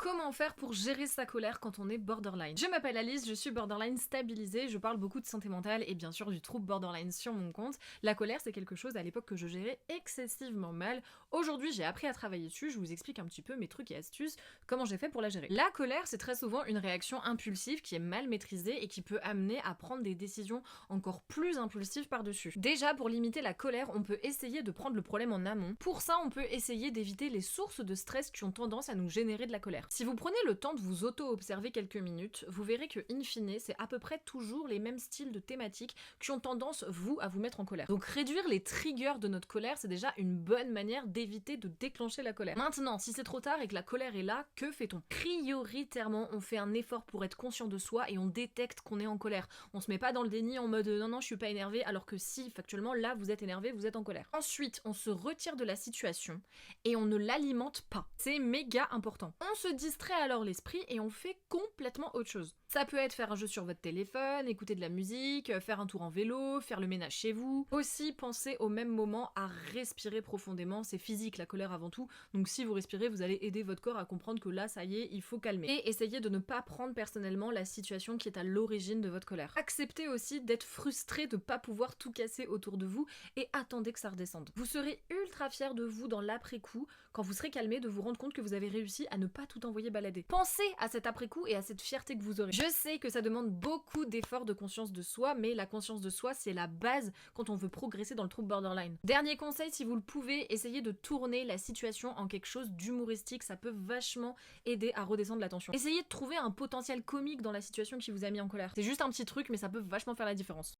Comment faire pour gérer sa colère quand on est borderline? Je m'appelle Alice, je suis borderline stabilisée, je parle beaucoup de santé mentale et bien sûr du trouble borderline sur mon compte. La colère, c'est quelque chose à l'époque que je gérais excessivement mal. Aujourd'hui, j'ai appris à travailler dessus, je vous explique un petit peu mes trucs et astuces, comment j'ai fait pour la gérer. La colère, c'est très souvent une réaction impulsive qui est mal maîtrisée et qui peut amener à prendre des décisions encore plus impulsives par-dessus. Déjà, pour limiter la colère, on peut essayer de prendre le problème en amont. Pour ça, on peut essayer d'éviter les sources de stress qui ont tendance à nous générer de la colère. Si vous prenez le temps de vous auto-observer quelques minutes, vous verrez que, in fine, c'est à peu près toujours les mêmes styles de thématiques qui ont tendance, vous, à vous mettre en colère. Donc réduire les triggers de notre colère, c'est déjà une bonne manière d'éviter de déclencher la colère. Maintenant, si c'est trop tard et que la colère est là, que fait-on? Prioritairement, on fait un effort pour être conscient de soi et on détecte qu'on est en colère. On se met pas dans le déni en mode non, je suis pas énervé, alors que si, factuellement, là, vous êtes énervé, vous êtes en colère. Ensuite, on se retire de la situation et on ne l'alimente pas. C'est méga important. On se distrait alors l'esprit et on fait complètement autre chose. Ça peut être faire un jeu sur votre téléphone, écouter de la musique, faire un tour en vélo, faire le ménage chez vous. Aussi, pensez au même moment à respirer profondément, c'est physique la colère avant tout, donc si vous respirez, vous allez aider votre corps à comprendre que là, ça y est, il faut calmer. Et essayez de ne pas prendre personnellement la situation qui est à l'origine de votre colère. Acceptez aussi d'être frustré de ne pas pouvoir tout casser autour de vous et attendez que ça redescende. Vous serez ultra fier de vous dans l'après-coup, quand vous serez calmé, de vous rendre compte que vous avez réussi à ne pas tout envoyer balader. Pensez à cet après-coup et à cette fierté que vous aurez. Je sais que ça demande beaucoup d'efforts de conscience de soi, mais la conscience de soi, c'est la base quand on veut progresser dans le trouble borderline. Dernier conseil, si vous le pouvez, essayez de tourner la situation en quelque chose d'humoristique, ça peut vachement aider à redescendre la tension. Essayez de trouver un potentiel comique dans la situation qui vous a mis en colère. C'est juste un petit truc, mais ça peut vachement faire la différence.